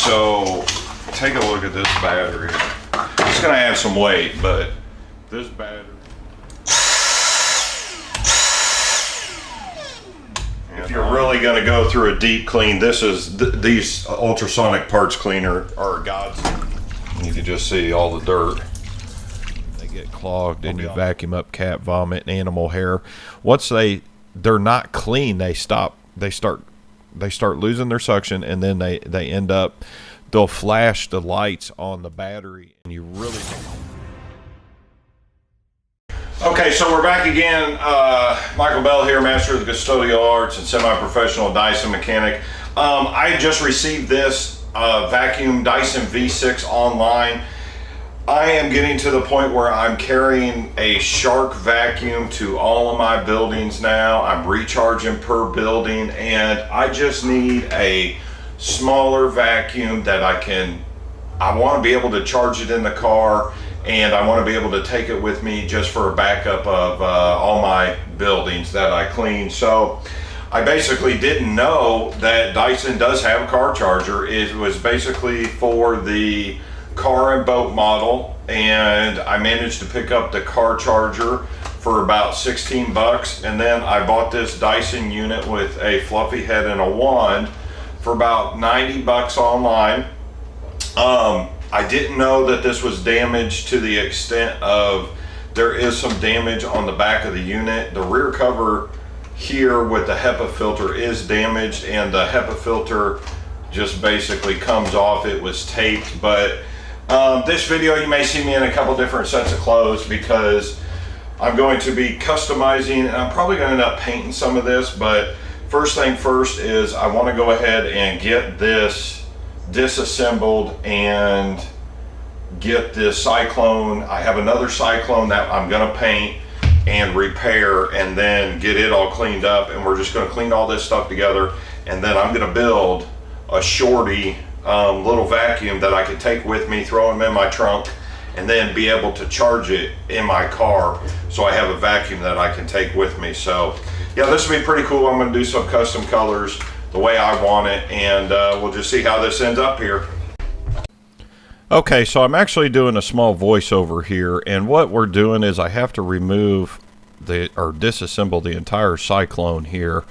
so take a look at this battery. It's gonna have some weight, but this battery, if you're really gonna go through a deep clean, this is these ultrasonic parts cleaner are godsend. You can just see all the dirt. They get clogged and you vacuum up cat vomit and animal hair. Once they're not clean, they start losing their suction, and then they end up, they'll flash the lights on the battery, and you really Okay, so we're back again. Michael Bell here, master of the custodial arts and semi-professional Dyson mechanic. I just received this vacuum Dyson V6 online. I am getting to the point where I'm carrying a Shark vacuum to all of my buildings now. I'm recharging per building, and I just need a smaller vacuum that I want to be able to charge it in the car, and I want to be able to take it with me just for a backup of all my buildings that I clean. So I basically didn't know that Dyson does have a car charger. It was basically for the car and boat model, and I managed to pick up the car charger for about 16 bucks, and then I bought this Dyson unit with a fluffy head and a wand for about 90 bucks online. I didn't know that this was damaged to the extent of there is some damage on the back of the unit. The rear cover here with the Hepa filter is damaged, and the Hepa filter just basically comes off. It was taped, but this video you may see me in a couple different sets of clothes because I'm going to be customizing, and I'm probably going to end up painting some of this. But first thing first is I want to go ahead and get this disassembled and get this Cyclone. I have another Cyclone that I'm going to paint and repair, and then get it all cleaned up, and we're just going to clean all this stuff together, and then I'm going to build a shorty little vacuum that I could take with me, throw them in my trunk, and then be able to charge it in my car, so I have a vacuum that I can take with me. So yeah, this will be pretty cool. I'm going to do some custom colors the way I want it, and we'll just see how this ends up here. Okay, so I'm actually doing a small voiceover here, and what we're doing is I have to remove or disassemble the entire Cyclone here.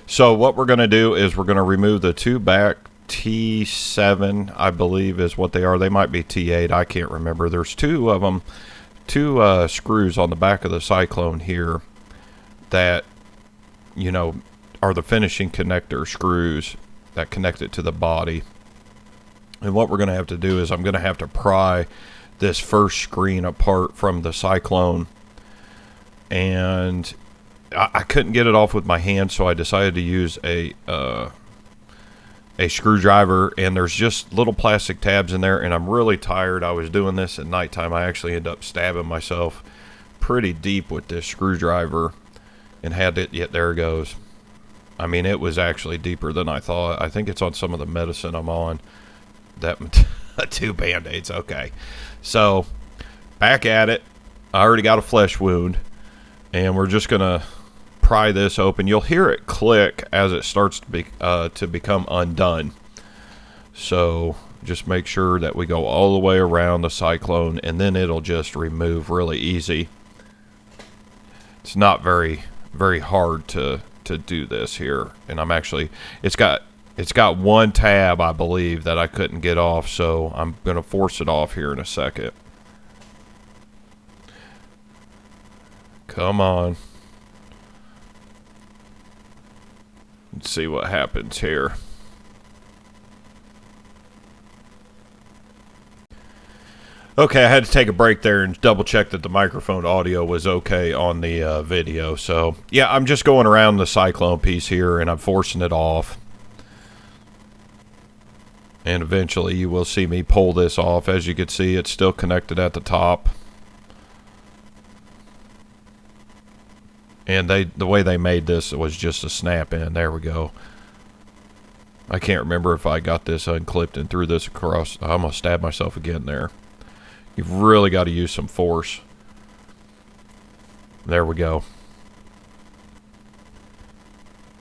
So what we're going to do is we're going to remove the two back T7, I believe is what they are. They might be T8, I can't remember. There's two of them, two screws on the back of the Cyclone here that, you know, are the finishing connector screws that connect it to the body. And what we're going to have to do is I'm going to have to pry this first screen apart from the Cyclone, and I couldn't get it off with my hand, so I decided to use a screwdriver, and there's just little plastic tabs in there, and I'm really tired. I was doing this at nighttime. I actually ended up stabbing myself pretty deep with this screwdriver and had it, yet there it goes. I mean, it was actually deeper than I thought. I think it's on some of the medicine I'm on. That two band-aids. Okay, so back at it. I already got a flesh wound, and we're just gonna pry this open. You'll hear it click as it starts to become undone. So just make sure that we go all the way around the Cyclone, and then it'll just remove really easy. It's not very hard to do this here, and I'm actually, it's got one tab, I believe, that I couldn't get off, so I'm going to force it off here in a second. Come on. Let's see what happens here. Okay, I had to take a break there and double check that the microphone audio was okay on the video. So yeah, I'm just going around the Cyclone piece here, and I'm forcing it off. And eventually you will see me pull this off. As you can see, it's still connected at the top. And the way they made this was just a snap in. There we go. I can't remember if I got this unclipped and threw this across. I almost stabbed myself again there. You've really got to use some force. There we go.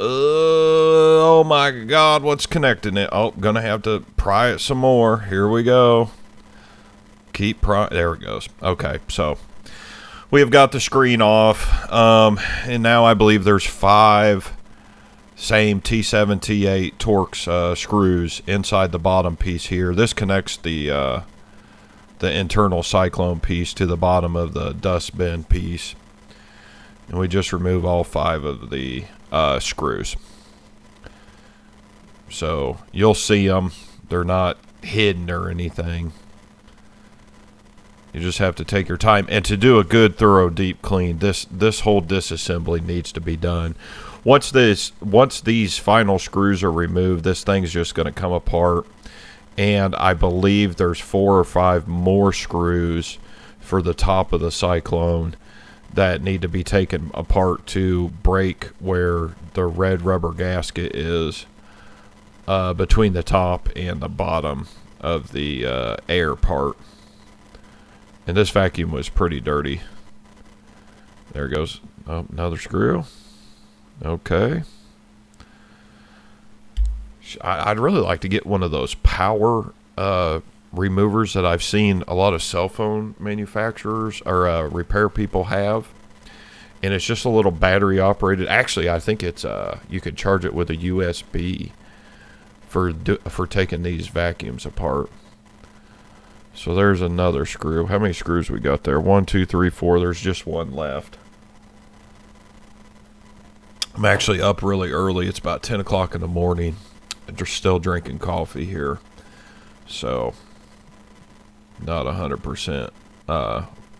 Oh my God, what's connecting it? Oh, gonna have to pry it some more. Here we go. Keep pry. There it goes. Okay, so we have got the screen off, and now I believe there's 5 same T7, T8 Torx screws inside the bottom piece here. This connects the internal Cyclone piece to the bottom of the dust bin piece, and we just remove all 5 of the screws. So you'll see them. They're not hidden or anything. You just have to take your time, and to do a good, thorough, deep clean, this whole disassembly needs to be done. Once these final screws are removed, this thing's just going to come apart, and I believe there's 4 or 5 more screws for the top of the Cyclone that need to be taken apart to break where the red rubber gasket is between the top and the bottom of the air part. And this vacuum was pretty dirty. There goes. Oh, another screw. Okay. I'd really like to get one of those power removers that I've seen a lot of cell phone manufacturers or repair people have. And it's just a little battery operated. Actually, I think it's you could charge it with a USB for taking these vacuums apart. So there's another screw. How many screws we got there? 1, 2, 3, 4. There's just 1 left. I'm actually up really early. It's about 10 o'clock in the morning. They're still drinking coffee here. So not 100%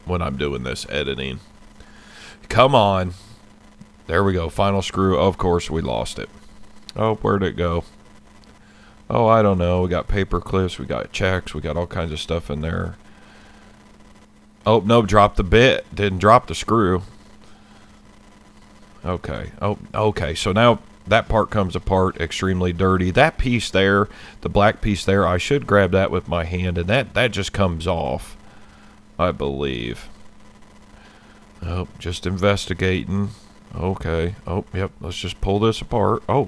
when I'm doing this editing. Come on. There we go. Final screw. Of course, we lost it. Oh, where'd it go? Oh, I don't know. We got paper clips. We got checks. We got all kinds of stuff in there. Oh, no, dropped the bit. Didn't drop the screw. Okay. Oh, okay. So now that part comes apart extremely dirty. That piece there, the black piece there, I should grab that with my hand, and that just comes off, I believe. Oh, just investigating. Okay. Oh, yep. Let's just pull this apart. Oh,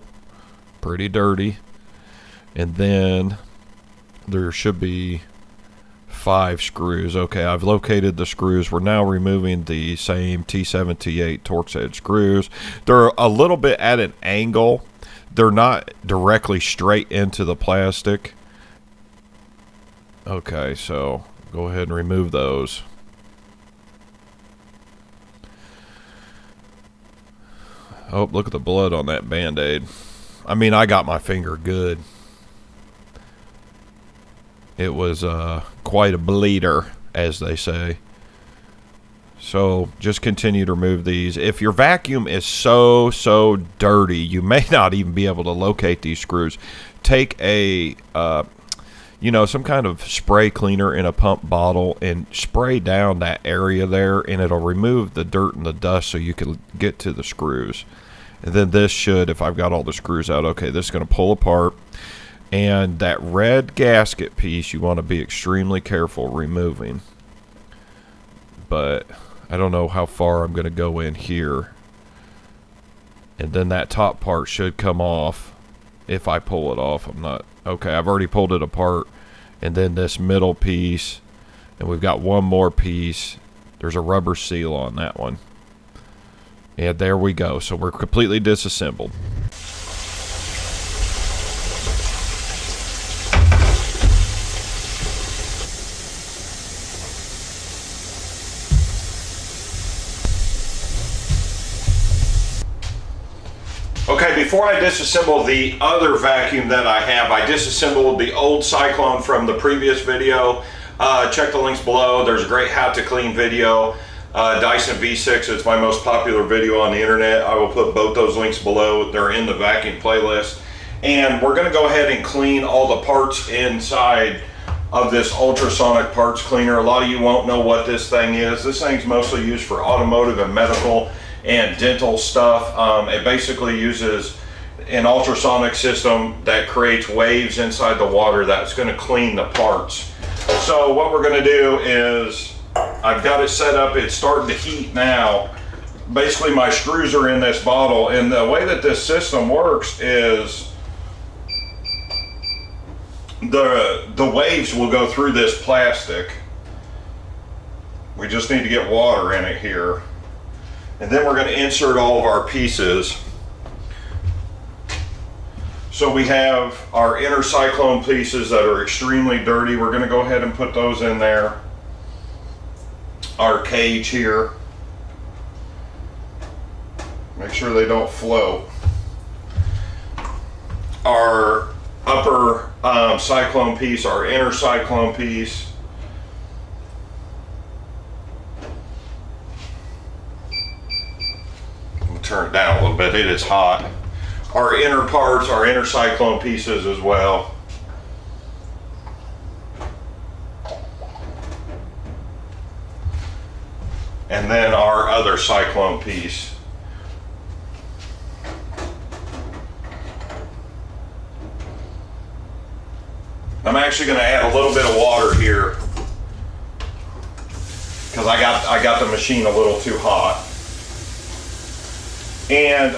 pretty dirty. And then there should be 5 screws. Okay, I've located the screws. We're now removing the same T7, T8 Torx head screws. They're a little bit at an angle. They're not directly straight into the plastic. Okay, so go ahead and remove those. Oh, look at the blood on that Band-Aid. I mean, I got my finger good. It was quite a bleeder, as they say. So just continue to remove these. If your vacuum is so dirty, you may not even be able to locate these screws. Take a, some kind of spray cleaner in a pump bottle and spray down that area there, and it'll remove the dirt and the dust so you can get to the screws. And then this should, if I've got all the screws out, okay, this is going to pull apart. And that red gasket piece you want to be extremely careful removing. But I don't know how far I'm going to go in here. And then that top part should come off if I pull it off. I'm not... Okay, I've already pulled it apart. And then this middle piece. And we've got one more piece. There's a rubber seal on that one. And there we go. So we're completely disassembled. Okay, before I disassemble the other vacuum that I have, I disassembled the old Cyclone from the previous video. Check the links below. There's a great how to clean video. Dyson V6, it's my most popular video on the internet. I will put both those links below. They're in the vacuum playlist. And we're going to go ahead and clean all the parts inside of this ultrasonic parts cleaner. A lot of you won't know what this thing is. This thing's mostly used for automotive and medical and dental stuff. It basically uses an ultrasonic system that creates waves inside the water that's going to clean the parts. So what we're going to do is, I've got it set up, it's starting to heat now, basically my screws are in this bottle, and the way that this system works is the waves will go through this plastic. We just need to get water in it here, and then we're going to insert all of our pieces. So we have our inner Cyclone pieces that are extremely dirty. We're going to go ahead and put those in there. Our cage here. Make sure they don't flow. Our upper Cyclone piece, our inner Cyclone piece. We'll turn it down a little bit, it is hot. Our inner parts, our inner Cyclone pieces as well. And then our other Cyclone piece. I'm actually going to add a little bit of water here because I got the machine a little too hot. And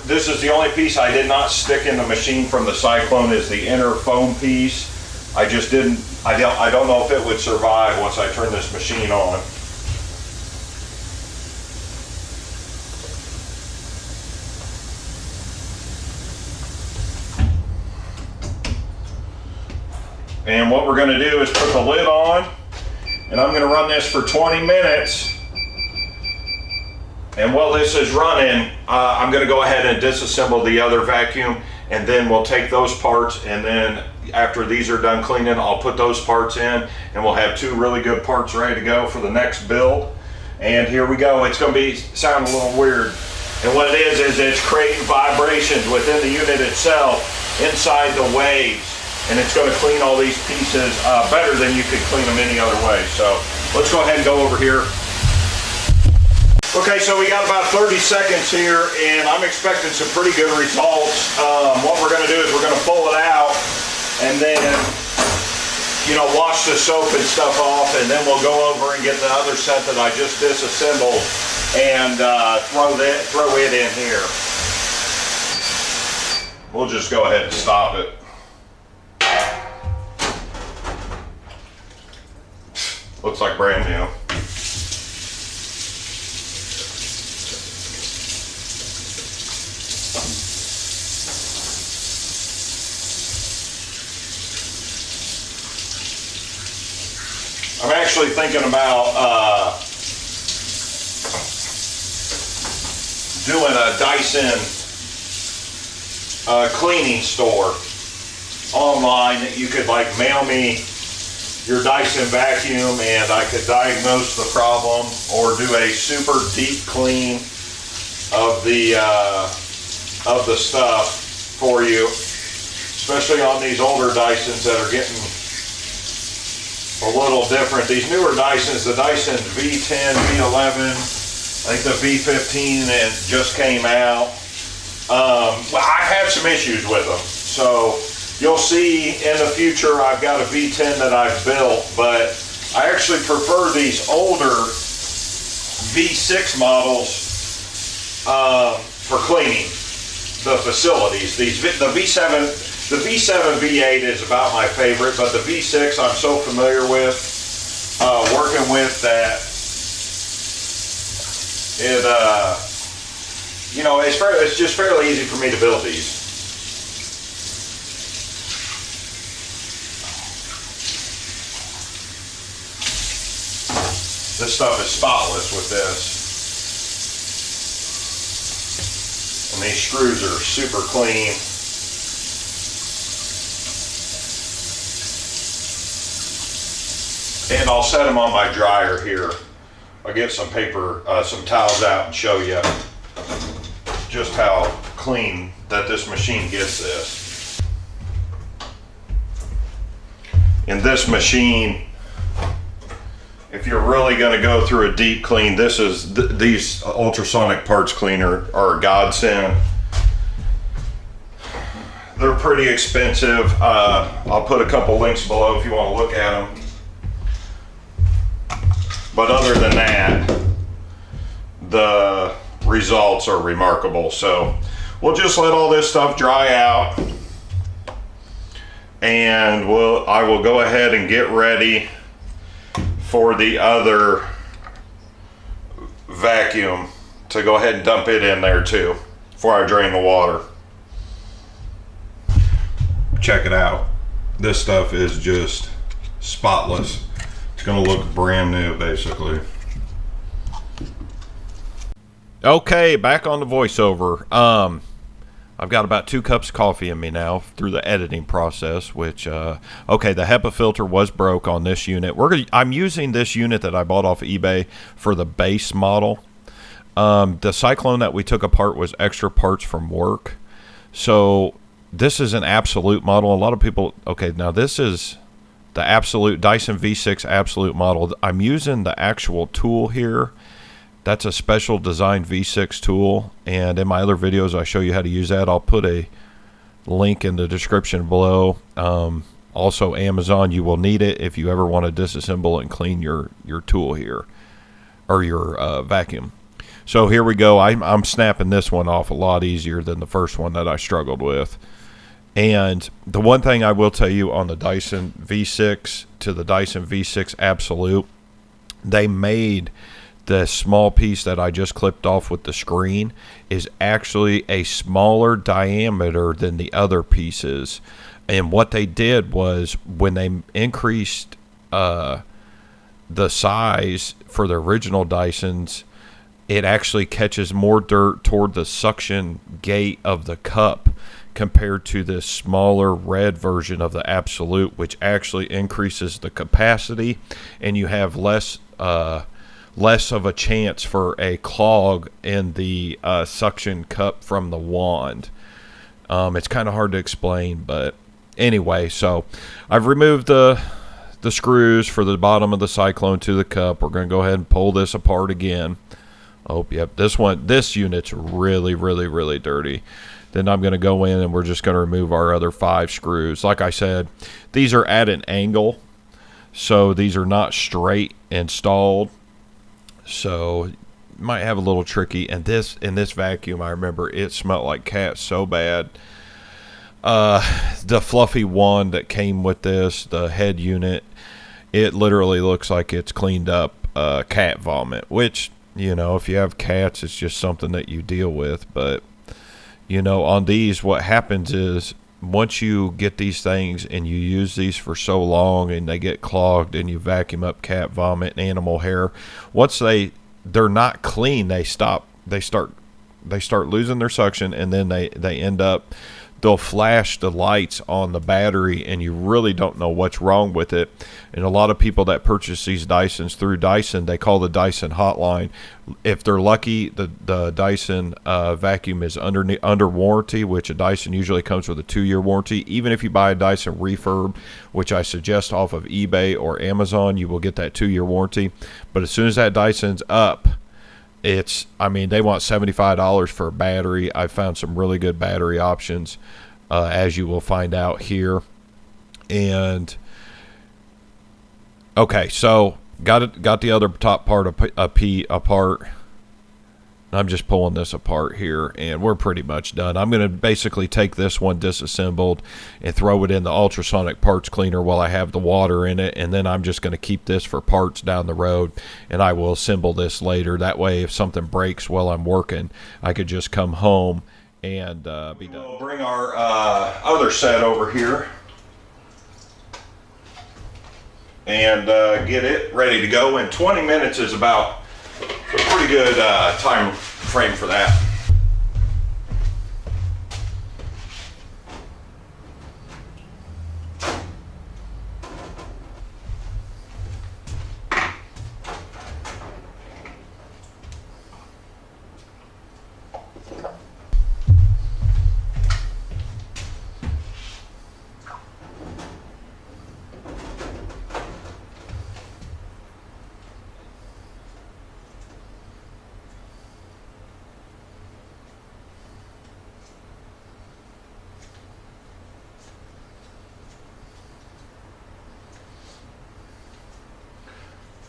this is the only piece I did not stick in the machine from the Cyclone, is the inner foam piece. I just didn't, I don't know if it would survive once I turn this machine on. And what we're going to do is put the lid on, and I'm going to run this for 20 minutes. And while this is running, I'm going to go ahead and disassemble the other vacuum, and then we'll take those parts, and then after these are done cleaning, I'll put those parts in, and we'll have two really good parts ready to go for the next build. And here we go. It's going to sound a little weird. And what it is it's creating vibrations within the unit itself, inside the waves. And it's going to clean all these pieces better than you could clean them any other way. So let's go ahead and go over here. Okay, so we got about 30 seconds here, and I'm expecting some pretty good results. What we're going to do is we're going to pull it out, and then, you know, wash the soap and stuff off, and then we'll go over and get the other set that I just disassembled and throw it in here. We'll just go ahead and stop it. Looks like brand new. I'm actually thinking about doing a Dyson cleaning store online that you could like mail me your Dyson vacuum and I could diagnose the problem or do a super deep clean of the stuff for you, especially on these older Dysons that are getting a little different. These newer Dysons, the Dyson V10, V11, I think the V15 and just came out. Well, I've had some issues with them, so you'll see in the future I've got a V10 that I've built, but I actually prefer these older V6 models for cleaning the facilities. The V7, V8 is about my favorite, but the V6 I'm so familiar with, working with that it, you know, it's just fairly easy for me to build these. This stuff is spotless with this. And these screws are super clean. And I'll set them on my dryer here. I'll get some paper, some towels out and show you just how clean that this machine gets this. In this machine, if you're really going to go through a deep clean, these ultrasonic parts cleaner are a godsend. They're pretty expensive. I'll put a couple links below if you want to look at them. But other than that, results are remarkable. So we'll just let all this stuff dry out, and I will go ahead and get ready for the other vacuum to go ahead and dump it in there too before I drain the water. Check it out. This stuff is just spotless. It's gonna look brand new basically. Okay, back on the voiceover. I've got about 2 cups of coffee in me now through the editing process, which, okay, the Hepa filter was broke on this unit. I'm using this unit that I bought off eBay for the base model. The Cyclone that we took apart was extra parts from work. So this is an absolute model. A lot of people, okay, now this is the absolute Dyson V6 absolute model. I'm using the actual tool here. That's a special design V6 tool, and in my other videos I show you how to use that. I'll put a link in the description below. Also Amazon, you will need it if you ever want to disassemble and clean your tool here, or your vacuum. So here we go. I'm snapping this one off a lot easier than the first one that I struggled with. And the one thing I will tell you on the Dyson V6 to the Dyson V6 Absolute, they made the small piece that I just clipped off with the screen is actually a smaller diameter than the other pieces. And what they did was, when they increased the size for the original Dysons, it actually catches more dirt toward the suction gate of the cup compared to this smaller red version of the Absolute, which actually increases the capacity, and you have less of a chance for a clog in the suction cup from the wand. It's kind of hard to explain, but anyway, so I've removed the screws for the bottom of the Cyclone to the cup. We're going to go ahead and pull this apart again. Oh, yep, this unit's really, really, really dirty. Then I'm going to go in and we're just going to remove our other 5 screws. Like I said, these are at an angle, so these are not straight installed. So might have a little tricky. And in this vacuum, I remember it smelled like cat so bad. The fluffy wand that came with this, the head unit, it literally looks like it's cleaned up cat vomit, which, you know, if you have cats, it's just something that you deal with. But, you know, on these, what happens is, once you get these things and you use these for so long and they get clogged and you vacuum up cat vomit and animal hair, once they're not clean, they start losing their suction, and then they end up, they'll flash the lights on the battery and you really don't know what's wrong with it. And a lot of people that purchase these Dysons through Dyson, they call the Dyson hotline. If they're lucky, the Dyson vacuum is under warranty, which a Dyson usually comes with a 2-year warranty. Even if you buy a Dyson refurb, which I suggest off of eBay or Amazon, you will get that 2-year warranty. But as soon as that Dyson's up, I mean, they want $75 for a battery. I found some really good battery options, as you will find out here. And okay, so got the other top part apart. I'm just pulling this apart here, and we're pretty much done. I'm going to basically take this one disassembled and throw it in the ultrasonic parts cleaner while I have the water in it, and then I'm just going to keep this for parts down the road, and I will assemble this later. That way, if something breaks while I'm working, I could just come home and be done. We'll bring our other set over here and get it ready to go. And 20 minutes is about a pretty good time frame for that.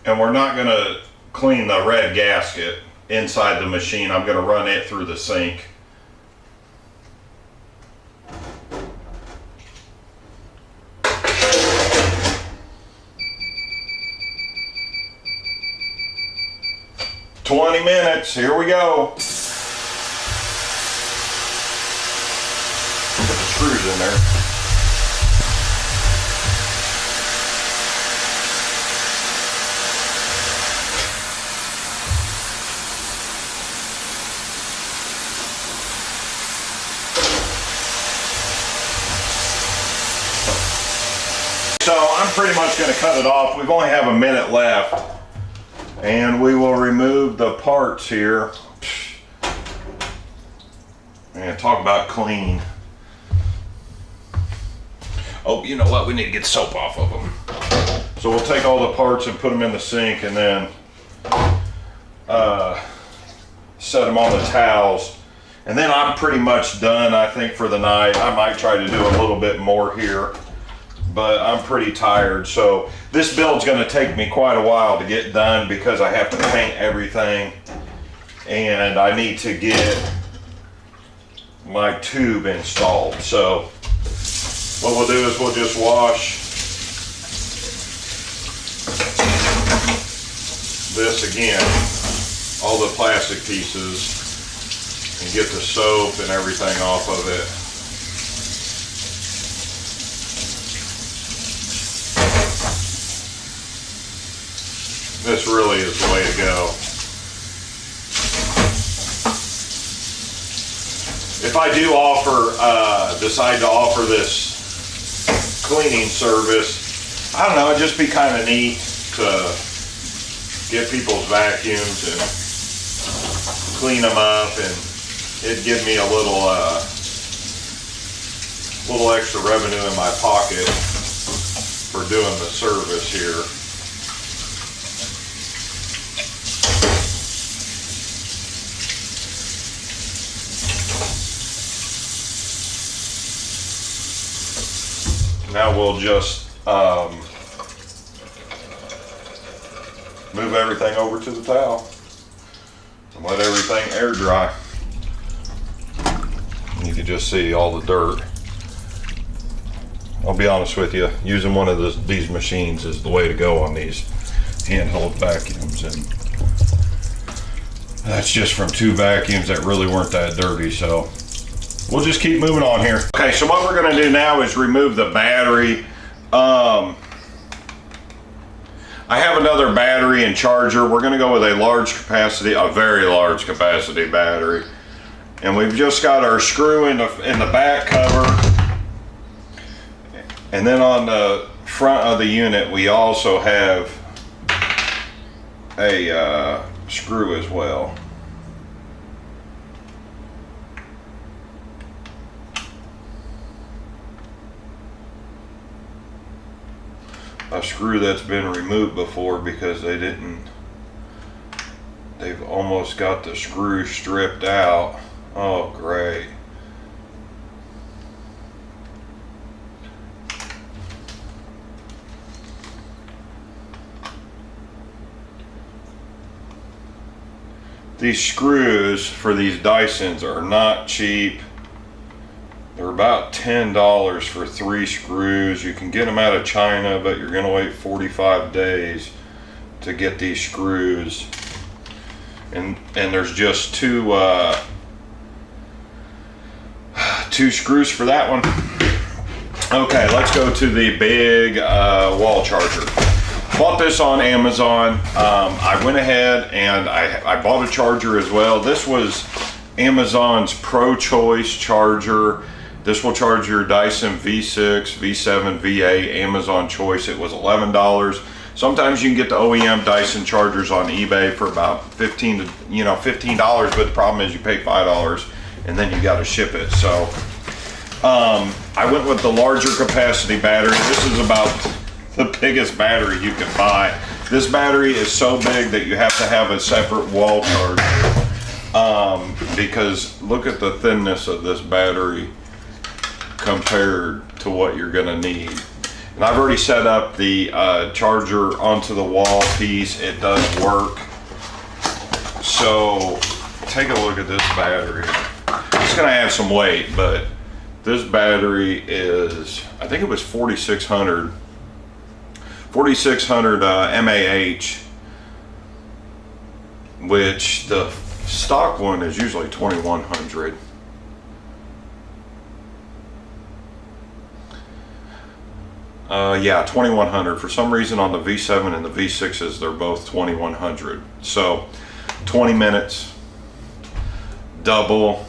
And we're not going to clean the red gasket. inside the machine. I'm going to run it through the sink. "20 minutes, here we go." Put the screws in there. So I'm pretty much going to cut it off. We only have a minute left. And we will remove the parts here. And talk about clean. Oh, you know what? We need to get soap off of them. So we'll take all the parts and put them in the sink, and then set them on the towels. And then I'm pretty much done, I think, for the night. I might try to do a little bit more here, but I'm pretty tired. So this build's going to take me quite a while to get done because I have to paint everything, and I need to get my tube installed. So what we'll do is we'll just wash this again, all the plastic pieces, and get the soap and everything off of it. This really is the way to go. If I do decide to offer this cleaning service, I don't know, it'd just be kind of neat to get people's vacuums and clean them up, and it'd give me a little extra revenue in my pocket for doing the service here. Now we'll just move everything over to the towel and let everything air dry. You can just see all the dirt. I'll be honest with you, using one of these machines is the way to go on these handheld vacuums, and that's just from 2 vacuums that really weren't that dirty. So we'll just keep moving on here. Okay, so what we're going to do now is remove the battery. I have another battery and charger. We're going to go with a very large capacity battery. And we've just got our screw in the back cover. And then on the front of the unit, we also have a screw as well. A screw that's been removed before because they've almost got the screw stripped out. Oh, great. These screws for these Dysons are not cheap. They're about $10 for 3 screws. You can get them out of China, but you're gonna wait 45 days to get these screws. And there's just two screws for that one. Okay, let's go to the big wall charger. Bought this on Amazon. I went ahead and I bought a charger as well. This was Amazon's Pro Choice charger. This will charge your Dyson V6, V7, V8, Amazon Choice. It was $11. Sometimes you can get the OEM Dyson chargers on eBay for about $15, but the problem is you pay $5 and then you got to ship it. So I went with the larger capacity battery. This is about the biggest battery you can buy. This battery is so big that you have to have a separate wall charger because look at the thinness of this battery compared to what you're gonna need. And I've already set up the charger onto the wall piece. It does work. So take a look at this battery. It's gonna add some weight, but this battery is, I think it was 4,600 mAh, which the stock one is usually 2,100. Yeah, 2,100. For some reason on the V7 and the V6s, they're both 2,100. So 20 minutes, double,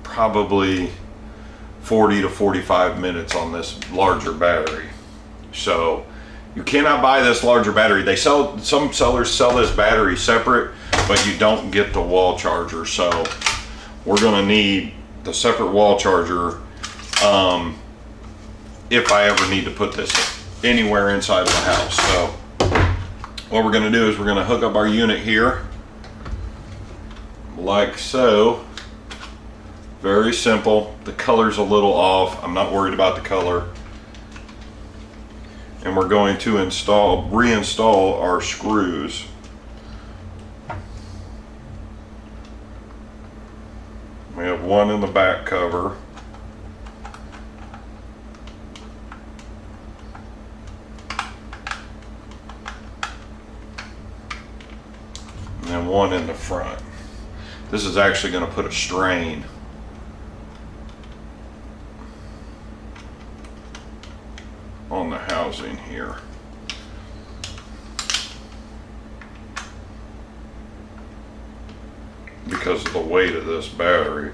probably 40 to 45 minutes on this larger battery. So you cannot buy this larger battery. They sell, some sellers sell this battery separate, but you don't get the wall charger. So we're gonna need the separate wall charger if I ever need to put this anywhere inside of the house. So what we're gonna do is we're gonna hook up our unit here, like so. Very simple. The color's a little off. I'm not worried about the color. And we're going to reinstall our screws. We have one in the back cover. And then one in the front. This is actually going to put a strain on the housing here. Because of the weight of this battery.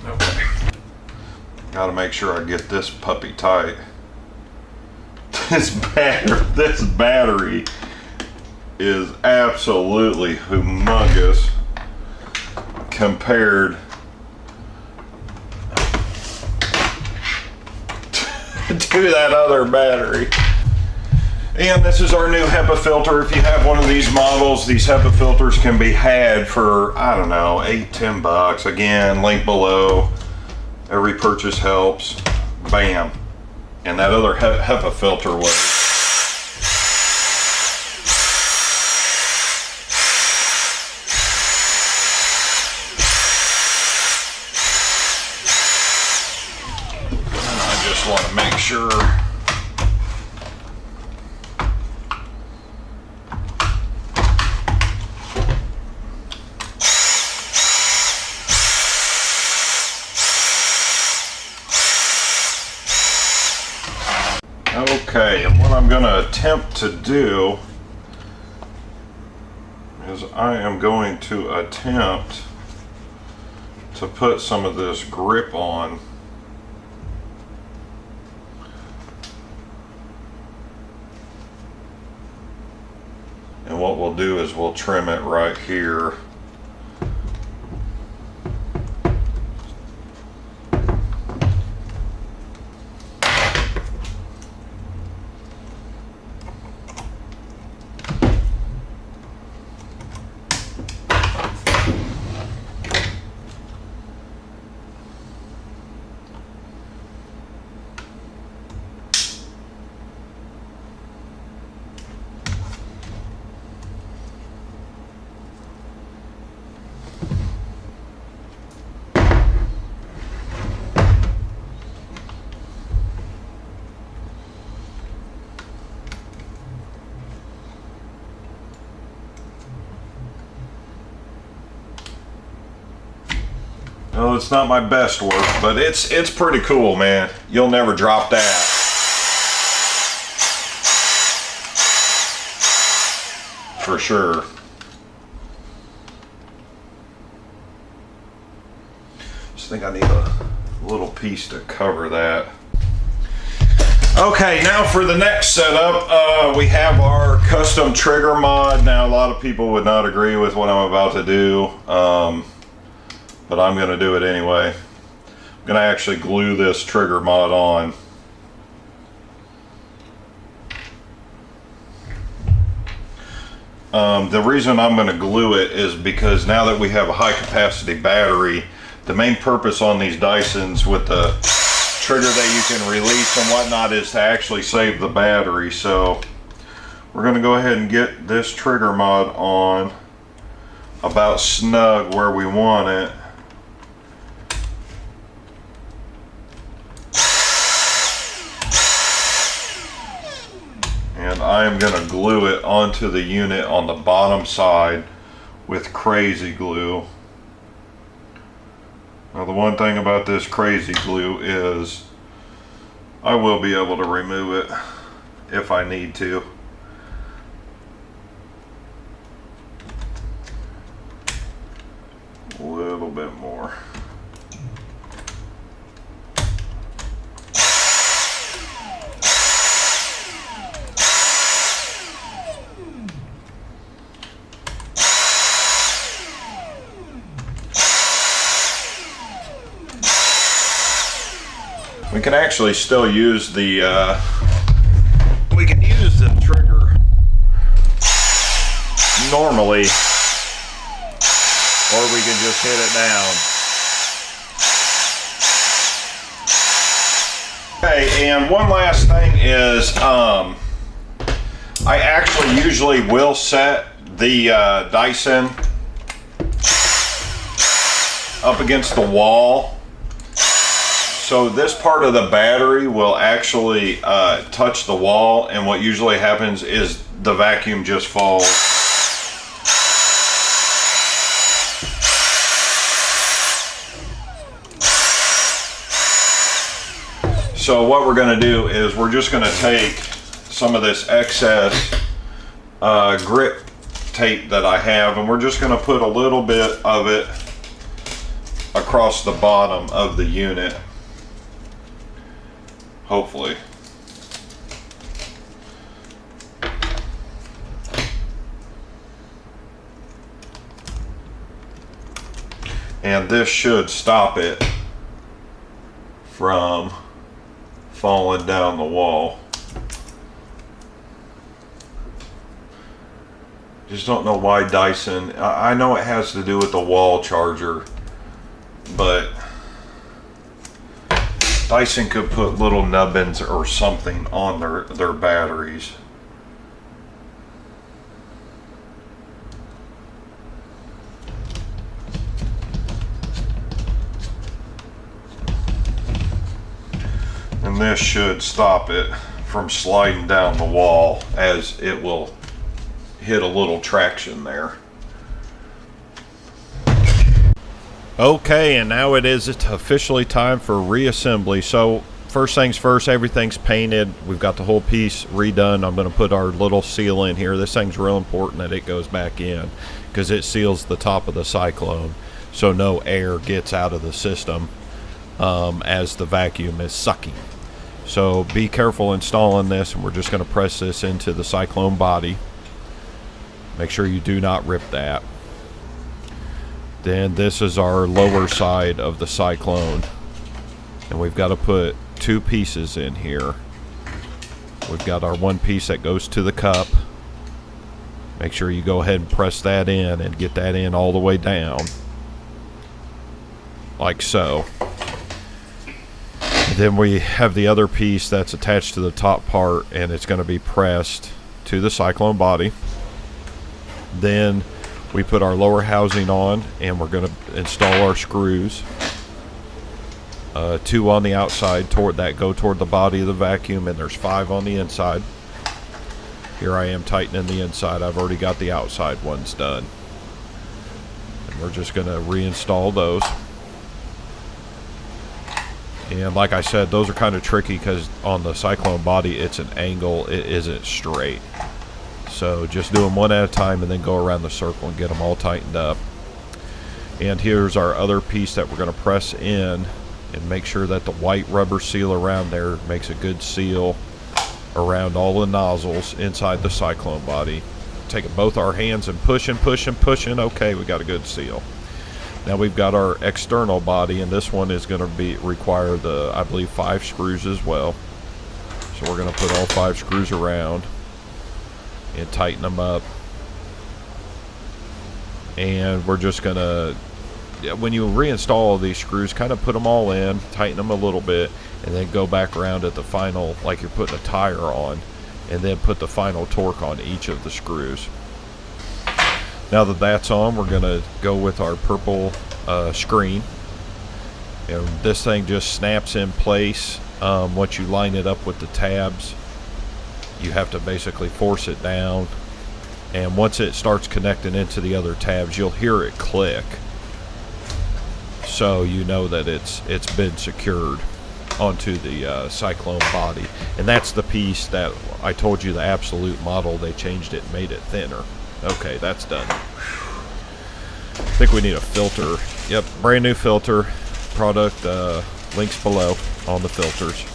Okay. Got to make sure I get this puppy tight. This battery is absolutely humongous compared to that other battery. And this is our new Hepa filter. If you have one of these models, these Hepa filters can be had for, I don't know, $8-10. Again, link below. Every purchase helps. Bam. And that other Hepa filter was I just want to make sure okay, and what I'm going to attempt to do is I am going to attempt to put some of this grip on. And what we'll do is we'll trim it right here. Well, it's not my best work, but it's pretty cool, man. You'll never drop that. For sure. Just think I need a little piece to cover that. Okay, now for the next setup, we have our custom trigger mod. Now, a lot of people would not agree with what I'm about to do. But I'm going to do it anyway. I'm going to actually glue this trigger mod on. The reason I'm going to glue it is because now that we have a high capacity battery, The main purpose on these Dysons with the trigger that you can release and whatnot is to actually save the battery. So we're going to go ahead and get this trigger mod on about snug where we want it. And I am going to glue it onto the unit on the bottom side with crazy glue. Now the one thing about this crazy glue is I will be able to remove it if I need to. A little bit more. We can actually still use the trigger normally, or we can just hit it down. Okay, and one last thing is I actually usually will set the Dyson up against the wall. So this part of the battery will actually touch the wall, and what usually happens is the vacuum just falls. So what we're going to do is we're just going to take some of this excess grip tape that I have, and we're just going to put a little bit of it across the bottom of the unit. Hopefully. And this should stop it from falling down the wall. Just don't know why Dyson, I know it has to do with the wall charger, but Dyson could put little nubbins or something on their batteries. And this should stop it from sliding down the wall, as it will hit a little traction there. Okay, and now it is officially time for reassembly. So first things first, everything's painted. We've got the whole piece redone. I'm going to put our little seal in here. This thing's real important that it goes back in because it seals the top of the Cyclone so no air gets out of the system as the vacuum is sucking. So be careful installing this, and we're just going to press this into the Cyclone body. Make sure you do not rip that. Then this is our lower side of the Cyclone, and we've got to put two pieces in here. We've got our one piece that goes to the cup. Make sure you go ahead and press that in and get that in all the way down, like so. And then we have the other piece that's attached to the top part, and it's going to be pressed to the Cyclone body. Then we put our lower housing on, and we're going to install our screws. Two on the outside that go toward the body of the vacuum, and there's 5 on the inside. Here I am tightening the inside. I've already got the outside ones done. And we're just going to reinstall those. And like I said, those are kind of tricky because on the Cyclone body, it's an angle. It isn't straight. So just do them one at a time and then go around the circle and get them all tightened up. And here's our other piece that we're going to press in, and make sure that the white rubber seal around there makes a good seal around all the nozzles inside the Cyclone body. Taking both our hands and pushing. Okay, we got a good seal. Now we've got our external body, and this one is going to require I believe 5 screws as well. So we're going to put all 5 screws around and tighten them up, and we're just gonna when you reinstall these screws, kind of put them all in, tighten them a little bit, and then go back around at the final, like you're putting a tire on, and then put the final torque on each of the screws. Now that that's on, we're going to go with our purple screen. And this thing just snaps in place. Once you line it up with the tabs, you have to basically force it down. And once it starts connecting into the other tabs, you'll hear it click. So you know that it's been secured onto the Cyclone body. And that's the piece that I told you, the absolute model, they changed it and made it thinner. Okay, that's done. I think we need a filter. Yep, brand new filter. Product links below on the filters.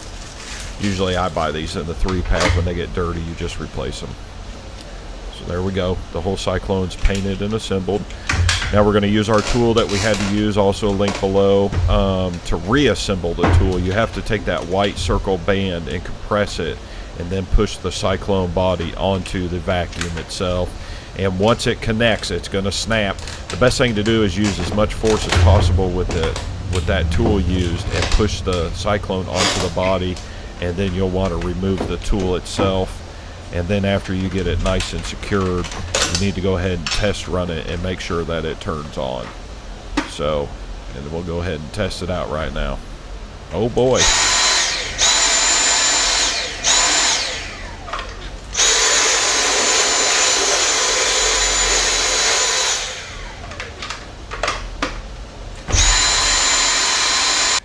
Usually I buy these in the 3-pack. When they get dirty, you just replace them. So there we go. The whole Cyclone's painted and assembled. Now we're going to use our tool that we had to use, also a link below, to reassemble the tool. You have to take that white circle band and compress it, and then push the Cyclone body onto the vacuum itself. And once it connects, it's going to snap. The best thing to do is use as much force as possible with that tool used, and push the Cyclone onto the body, and then you'll want to remove the tool itself. And then after you get it nice and secured, you need to go ahead and test run it and make sure that it turns on. So, and we'll go ahead and test it out right now. Oh boy.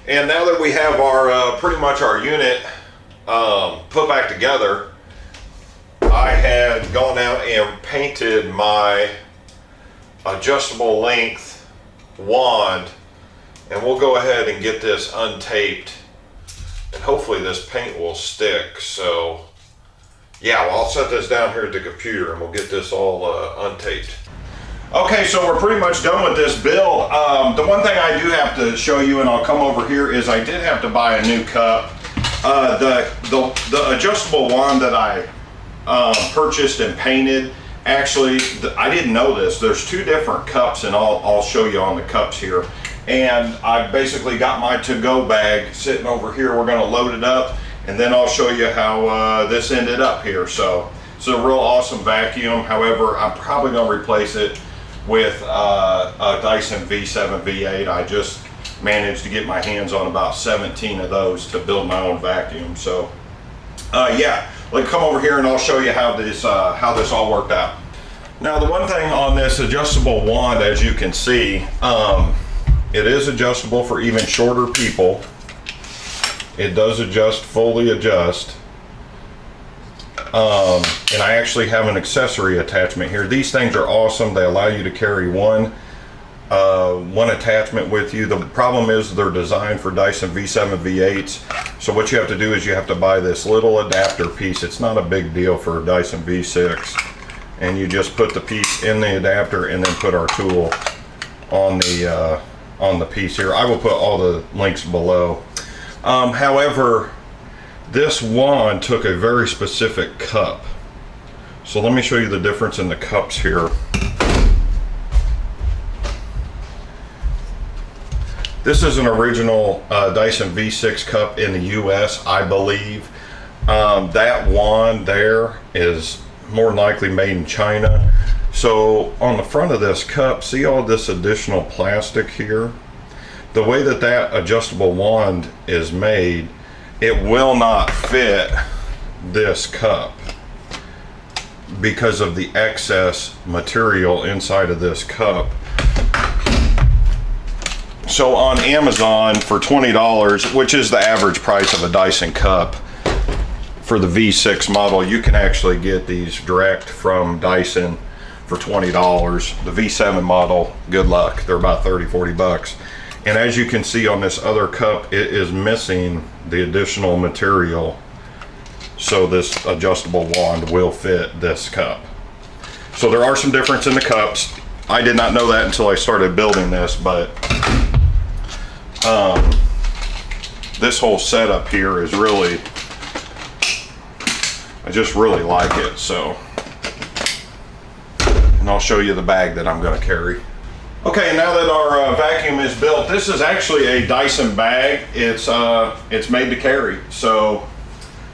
And now that we have our pretty much our unit put back together, I had gone out and painted my adjustable length wand, and we'll go ahead and get this untaped, and hopefully this paint will stick. So yeah, well, I'll set this down here at the computer and we'll get this all untaped. Okay, so we're pretty much done with this build. The one thing I do have to show you, and I'll come over here, is I did have to buy a new cup. The adjustable wand that I purchased and painted, actually, I didn't know this. There's 2 different cups, and I'll show you on the cups here. And I basically got my to-go bag sitting over here. We're gonna load it up, and then I'll show you how this ended up here. So it's a real awesome vacuum. However, I'm probably gonna replace it with a Dyson V7 V8. I just managed to get my hands on about 17 of those to build my own vacuum. So yeah, let's come over here and I'll show you how this all worked out. Now, the one thing on this adjustable wand, as you can see, it is adjustable for even shorter people. It does adjust, fully adjust. And I actually have an accessory attachment here. These things are awesome. They allow you to carry one attachment with you. The problem is they're designed for Dyson V7 V8s. So what you have to do is you have to buy this little adapter piece. It's not a big deal for a Dyson V6. And you just put the piece in the adapter and then put our tool on the piece here. I will put all the links below. However, this wand took a very specific cup. So let me show you the difference in the cups here. This is an original Dyson V6 Cup in the US, I believe. That wand there is more than likely made in China. So on the front of this cup, see all this additional plastic here? The way that adjustable wand is made, it will not fit this cup because of the excess material inside of this cup. So on Amazon for $20, which is the average price of a Dyson cup for the V6 model, you can actually get these direct from Dyson for $20. The V7 model, good luck. They're about 30-40 bucks. And as you can see on this other cup, it is missing the additional material, so this adjustable wand will fit this cup. So there are some difference in the cups. I did not know that until I started building this, but this whole setup here is really, I just really like it. So, and I'll show you the bag that I'm going to carry. Okay, now that our vacuum is built, this is actually a Dyson Bag. It's made to carry. So,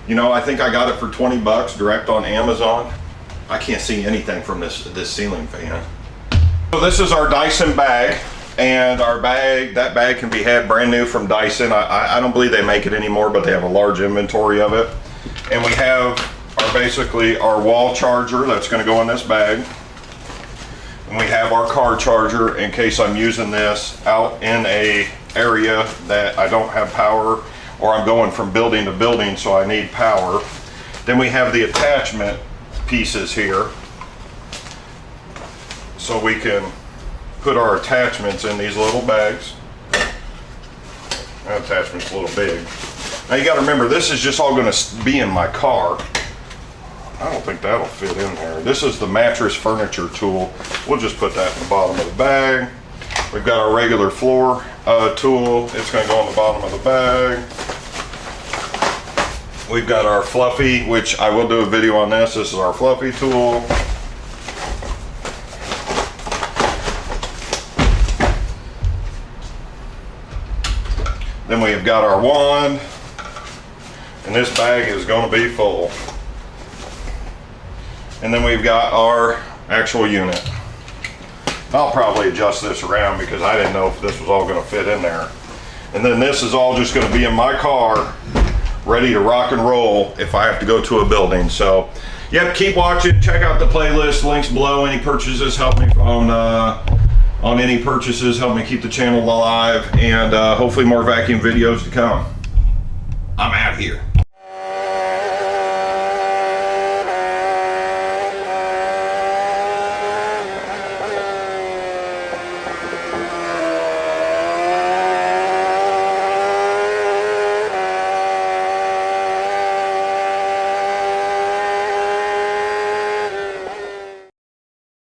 you know, I think I got it for 20 bucks direct on Amazon. I can't see anything from this ceiling fan. So this is our Dyson Bag, and that bag can be had brand new from Dyson. I don't believe they make it anymore, but they have a large inventory of it. And we have basically our wall charger that's going to go in this bag. And we have our car charger in case I'm using this out in a area that I don't have power, or I'm going from building to building so I need power. Then we have the attachment pieces here, so we can put our attachments in these little bags. That attachment's a little big. Now you got to remember, this is just all going to be in my car. I don't think that'll fit in there. This is the mattress furniture tool. We'll just put that in the bottom of the bag. We've got our regular floor tool. It's going to go on the bottom of the bag. We've got our fluffy, which I will do a video on this. This is our fluffy tool. Then we've got our wand. And this bag is going to be full. And then we've got our actual unit. I'll probably adjust this around because I didn't know if this was all going to fit in there. And then this is all just going to be in my car, ready to rock and roll if I have to go to a building. So, yep, keep watching. Check out the playlist. Links below. Any purchases help me on any purchases. Help me keep the channel alive. And hopefully more vacuum videos to come. I'm out here.